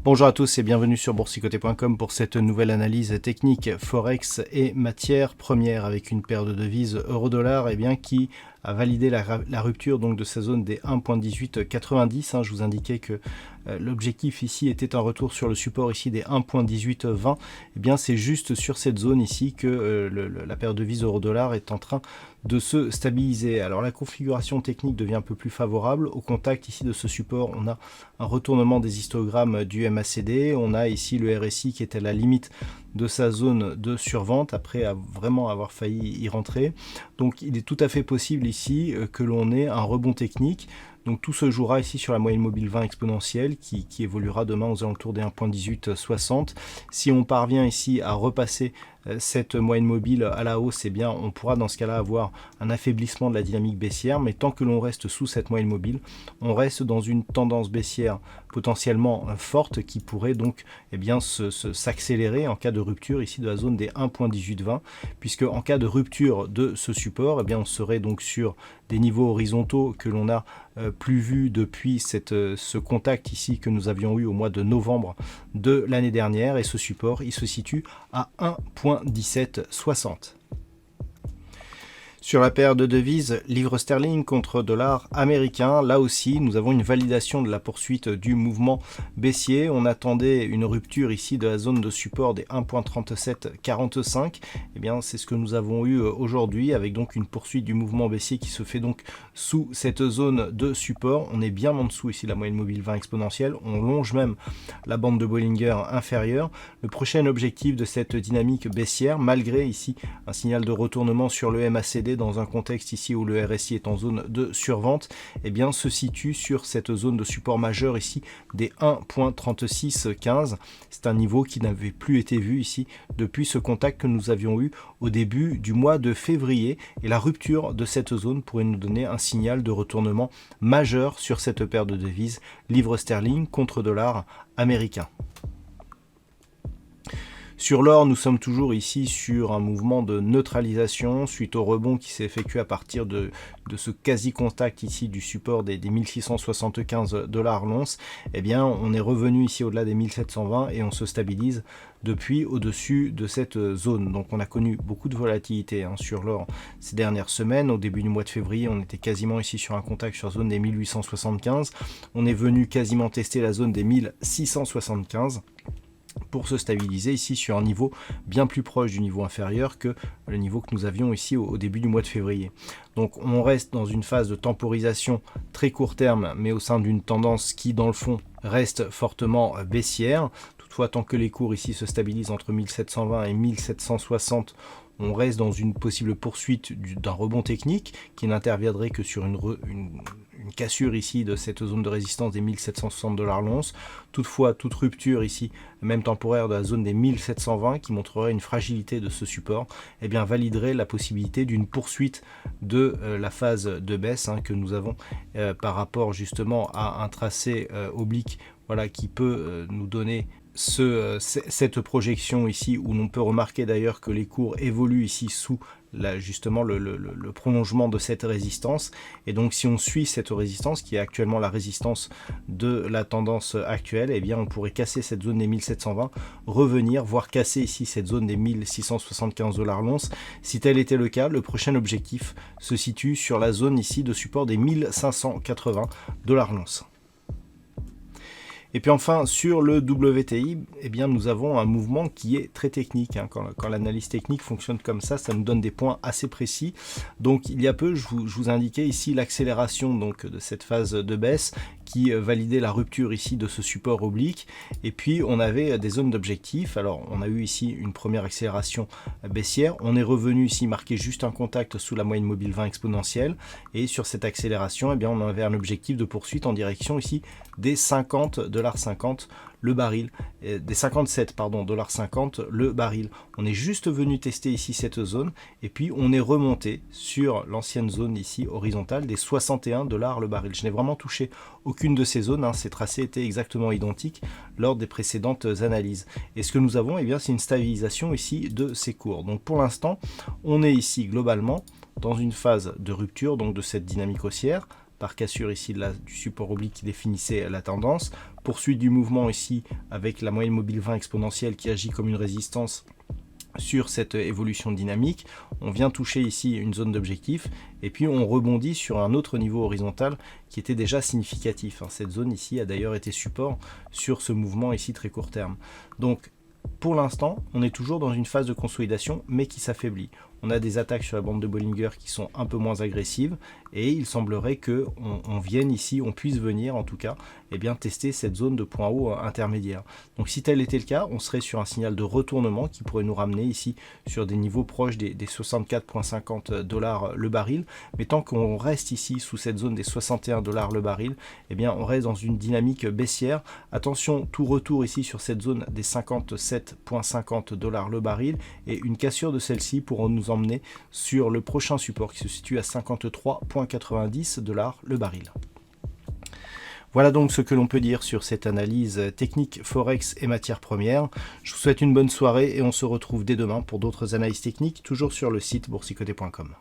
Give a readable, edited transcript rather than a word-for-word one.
Bonjour à tous et bienvenue sur boursicoté.com pour cette nouvelle analyse technique Forex et matières premières avec une paire de devises euro-dollar qui a validé la rupture donc de sa zone des 1.1890. Je vous indiquais que l'objectif ici était un retour sur le support ici des 1.1820. C'est juste sur cette zone ici que la paire de devises euro-dollar est en train de se stabiliser. Alors la configuration technique devient un peu plus favorable. Au contact ici de ce support, on a un retournement des histogrammes du MACD. On a ici le RSI qui est à la limite de sa zone de survente après vraiment avoir failli y rentrer. Donc il est tout à fait possible ici que l'on ait un rebond technique. Donc tout se jouera ici sur la moyenne mobile 20 exponentielle qui évoluera demain aux alentours des 1.1860. Si on parvient ici à repasser cette moyenne mobile à la hausse, on pourra dans ce cas-là avoir un affaiblissement de la dynamique baissière, mais tant que l'on reste sous cette moyenne mobile, on reste dans une tendance baissière potentiellement forte qui pourrait donc s'accélérer en cas de rupture ici de la zone des 1.1820, puisque en cas de rupture de ce support, on serait donc sur des niveaux horizontaux que l'on a plus vus depuis ce contact ici que nous avions eu au mois de novembre de l'année dernière, et ce support il se situe à 1.1760. Sur la paire de devises livre sterling contre dollar américain, là aussi nous avons une validation de la poursuite du mouvement baissier. On attendait une rupture ici de la zone de support des 1.3745. C'est ce que nous avons eu aujourd'hui avec donc une poursuite du mouvement baissier qui se fait donc sous cette zone de support. On est bien en dessous ici de la moyenne mobile 20 exponentielle. On longe même la bande de Bollinger inférieure. Le prochain objectif de cette dynamique baissière, malgré ici un signal de retournement sur le MACD dans un contexte ici où le RSI est en zone de survente, se situe sur cette zone de support majeur ici des 1.3615. C'est un niveau qui n'avait plus été vu ici depuis ce contact que nous avions eu au début du mois de février, et la rupture de cette zone pourrait nous donner un signal de retournement majeur sur cette paire de devises livre sterling contre dollar américain. Sur l'or, nous sommes toujours ici sur un mouvement de neutralisation suite au rebond qui s'est effectué à partir de ce quasi-contact ici du support des 1675 $ l'once. On est revenu ici au-delà des 1720 et on se stabilise depuis au-dessus de cette zone. Donc on a connu beaucoup de volatilité sur l'or ces dernières semaines. Au début du mois de février, on était quasiment ici sur un contact sur la zone des 1875. On est venu quasiment tester la zone des 1675. Pour se stabiliser ici sur un niveau bien plus proche du niveau inférieur que le niveau que nous avions ici au début du mois de février. Donc on reste dans une phase de temporisation très court terme, mais au sein d'une tendance qui dans le fond reste fortement baissière. Toutefois, tant que les cours ici se stabilisent entre 1720 et 1760, on reste dans une possible poursuite d'un rebond technique qui n'interviendrait que sur une cassure ici de cette zone de résistance des 1760 $ l'once. Toutefois, toute rupture ici, même temporaire, de la zone des 1720 qui montrerait une fragilité de ce support, validerait la possibilité d'une poursuite de la phase de baisse que nous avons par rapport justement à un tracé oblique qui peut nous donner cette projection ici, où l'on peut remarquer d'ailleurs que les cours évoluent ici sous justement le prolongement de cette résistance. Et donc si on suit cette résistance qui est actuellement la résistance de la tendance actuelle, on pourrait casser cette zone des 1720, revenir, voire casser ici cette zone des 1675 $ l'once. Si tel était le cas, le prochain objectif se situe sur la zone ici de support des 1580 $ l'once. Et puis enfin, sur le WTI, nous avons un mouvement qui est très technique. Quand l'analyse technique fonctionne comme ça nous donne des points assez précis. Donc il y a peu, je vous indiquais ici l'accélération de cette phase de baisse qui validait la rupture ici de ce support oblique. Et puis on avait des zones d'objectifs. Alors on a eu ici une première accélération baissière. On est revenu ici marquer juste un contact sous la moyenne mobile 20 exponentielle. Et sur cette accélération, on avait un objectif de poursuite en direction ici des 50 $ le baril, des 57 pardon, $50 le baril. On est juste venu tester ici cette zone et puis on est remonté sur l'ancienne zone ici horizontale des 61 $ le baril. Je n'ai vraiment touché aucune de ces zones, ces tracés étaient exactement identiques lors des précédentes analyses. Et ce que nous avons, eh bien, c'est une stabilisation ici de ces cours. Donc pour l'instant, on est ici globalement dans une phase de rupture donc de cette dynamique haussière, par cassure ici du support oblique qui définissait la tendance, poursuite du mouvement ici avec la moyenne mobile 20 exponentielle qui agit comme une résistance sur cette évolution dynamique. On vient toucher ici une zone d'objectif et puis on rebondit sur un autre niveau horizontal qui était déjà significatif. Cette zone ici a d'ailleurs été support sur ce mouvement ici très court terme. Donc pour l'instant, on est toujours dans une phase de consolidation, mais qui s'affaiblit. On a des attaques sur la bande de Bollinger qui sont un peu moins agressives, et il semblerait qu'on vienne ici, on puisse venir en tout cas, eh bien, tester cette zone de point haut intermédiaire. Donc si tel était le cas, on serait sur un signal de retournement qui pourrait nous ramener ici sur des niveaux proches des 64,50 $ le baril, mais tant qu'on reste ici sous cette zone des 61 $ le baril, eh bien, on reste dans une dynamique baissière. Attention, tout retour ici sur cette zone des 57,50 $ le baril, et une cassure de celle-ci pourra nous emmener sur le prochain support qui se situe à 53,90 $ le baril. Voilà donc ce que l'on peut dire sur cette analyse technique Forex et matières premières. Je vous souhaite une bonne soirée et on se retrouve dès demain pour d'autres analyses techniques, toujours sur le site boursicoté.com.